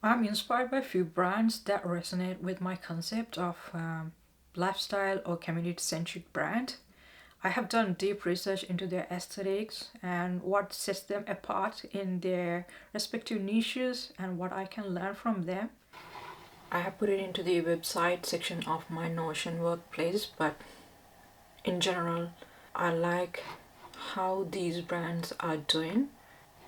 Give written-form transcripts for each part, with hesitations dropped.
I'm inspired by a few brands that resonate with my concept of lifestyle or community-centric brand. I have done deep research into their aesthetics and what sets them apart in their respective niches and what I can learn from them. I have put it into the website section of my Notion workplace, but in general, I like how these brands are doing.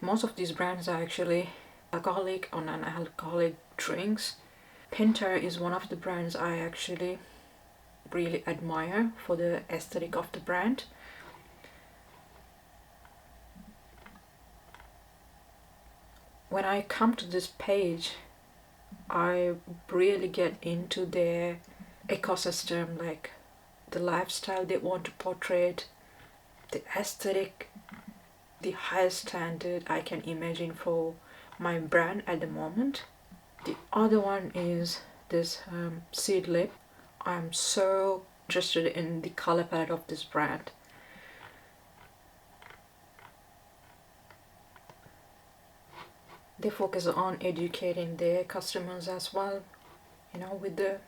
Most of these brands are actually alcoholic or non-alcoholic drinks. Pinter is one of the brands I actually really admire for the aesthetic of the brand. When I come to this page, I really get into their ecosystem, like the lifestyle they want to portray, the aesthetic, the highest standard I can imagine for my brand at the moment. The other one is this seed lip. I'm so interested in the color palette of this brand. They focus on educating their customers as well, with the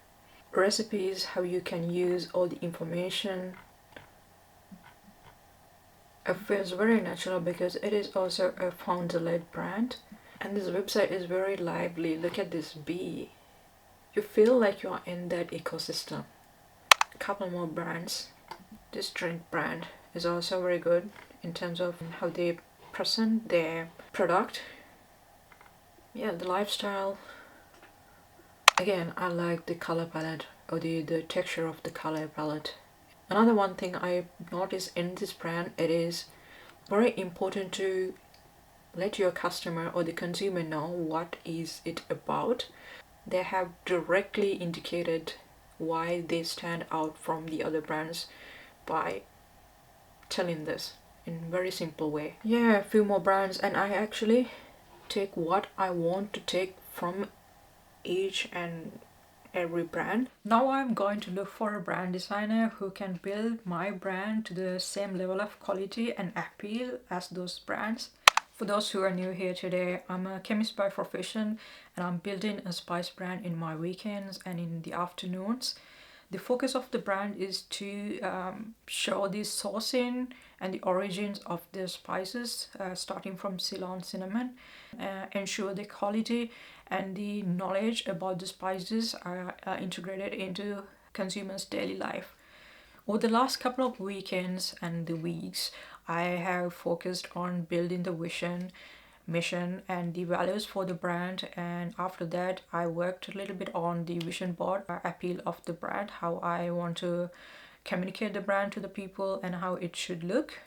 recipes, how you can use all the information. It feels very natural because it is also a founder-led brand. And this website is very lively. Look at this bee. You feel like you are in that ecosystem. A couple more brands. This drink brand is also very good in terms of how they present their product. Yeah, the lifestyle. Again, I like the color palette or the texture of the color palette. Another one thing I noticed in this brand, it is very important to let your customer or the consumer know what is it about. They have directly indicated why they stand out from the other brands by telling this in a very simple way. Yeah, a few more brands, and I actually take what I want to take from each and every brand. Now I'm going to look for a brand designer who can build my brand to the same level of quality and appeal as those brands. For those who are new here today, I'm a chemist by profession and I'm building a spice brand in my weekends and in the afternoons. The focus of the brand is to show the sourcing and the origins of the spices, starting from Ceylon cinnamon, ensure the quality and the knowledge about the spices are integrated into consumers' daily life. Over the last couple of weekends and the weeks, I have focused on building the vision, mission, and the values for the brand. And after that, I worked a little bit on the vision board, appeal of the brand, how I want to communicate the brand to the people and how it should look.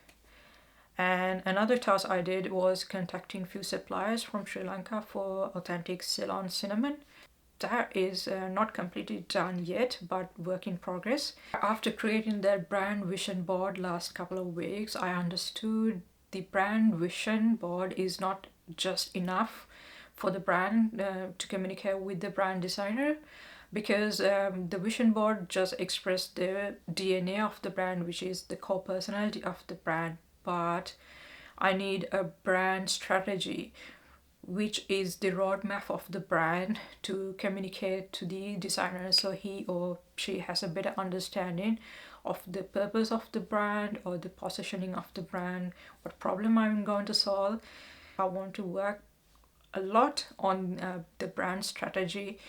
And another task I did was contacting few suppliers from Sri Lanka for authentic Ceylon cinnamon. That is not completely done yet, but work in progress. After creating that brand vision board last couple of weeks, I understood the brand vision board is not just enough for the brand to communicate with the brand designer, because the vision board just expressed the DNA of the brand, which is the core personality of the brand. But I need a brand strategy, which is the roadmap of the brand to communicate to the designer so he or she has a better understanding of the purpose of the brand or the positioning of the brand, what problem I'm going to solve. I want to work a lot on the brand strategy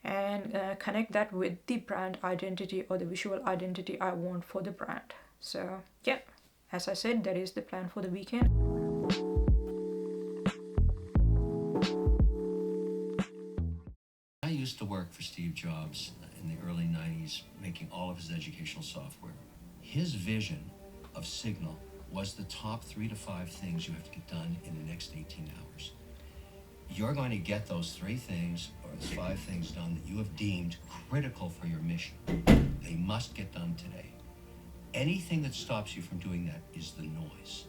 and connect that with the brand identity or the visual identity I want for the brand. So yeah, as I said, that is the plan for the weekend. I used to work for Steve Jobs in the early 90s, making all of his educational software. His vision of Signal was the top 3 to 5 things you have to get done in the next 18 hours. You're going to get those 3 things or 5 things done that you have deemed critical for your mission. They must get done today. Anything that stops you from doing that is the noise.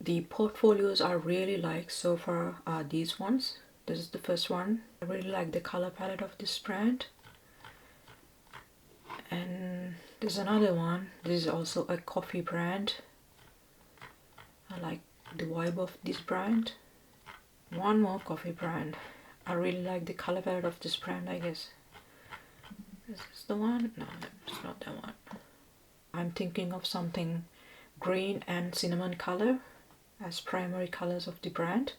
The portfolios I really like so far are these ones. This is the first one. I really like the color palette of this brand. And there's another one. This is also a coffee brand. I like the vibe of this brand. One more coffee brand. I really like the color palette of this brand, I guess. Is this the one? No, it's not that one. I'm thinking of something green and cinnamon color as primary colors of the brand.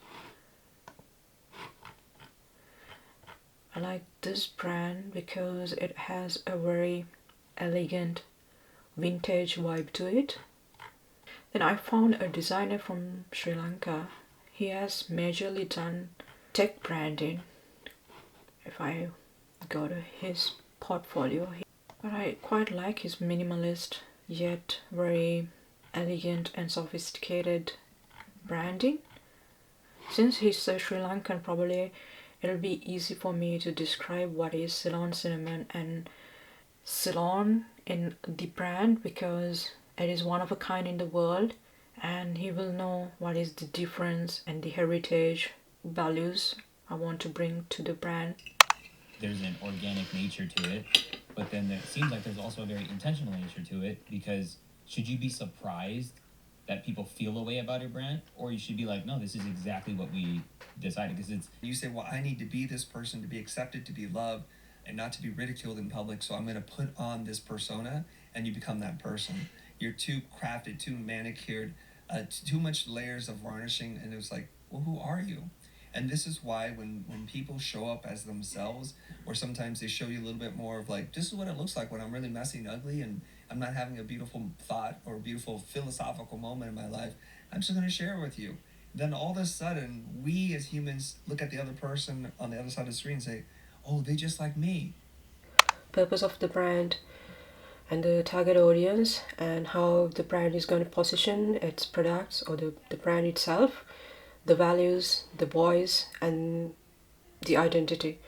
I like this brand because it has a very elegant vintage vibe to it. Then I found a designer from Sri Lanka. He has majorly done tech branding. If I go to his portfolio, but I quite like his minimalist yet very elegant and sophisticated branding. Since he's a Sri Lankan, probably it'll be easy for me to describe what is Ceylon cinnamon and Ceylon in the brand, because it is one of a kind in the world, and he will know what is the difference and the heritage values I want to bring to the brand. There's an organic nature to it, but then it seems like there's also a very intentional nature to it, because should you be surprised that people feel a way about your brand, or you should be like, no, this is exactly what we decided? Because it's, you say, well, I need to be this person to be accepted, to be loved, and not to be ridiculed in public, so I'm going to put on this persona, and you become that person. You're too crafted, too manicured, too much layers of varnishing, and it was like, well, who are you? And this is why when people show up as themselves, or sometimes they show you a little bit more of like, this is what it looks like when I'm really messy and ugly and I'm not having a beautiful thought or a beautiful philosophical moment in my life, I'm just going to share it with you. Then all of a sudden, we as humans look at the other person on the other side of the screen and say, oh, they just like me. Purpose of the brand and the target audience, and how the brand is going to position its products or the brand itself, the values, the voice, and the identity.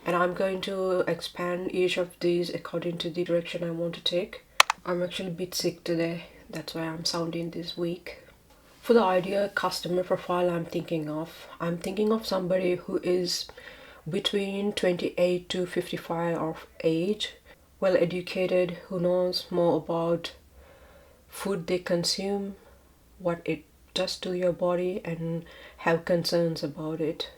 And I'm going to expand each of these according to the direction I want to take. I'm actually a bit sick today, that's why I'm sounding this weak. For the ideal customer profile I'm thinking of somebody who is between 28 to 55 of age, well educated, who knows more about food they consume, what it does to your body, and have concerns about it.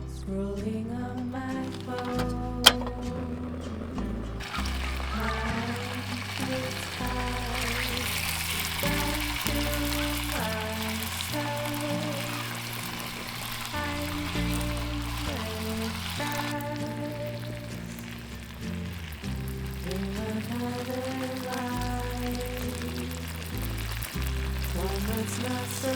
Scrolling on my phone, mind is tired, down to myself. I'm dreaming that in another life, one that's not so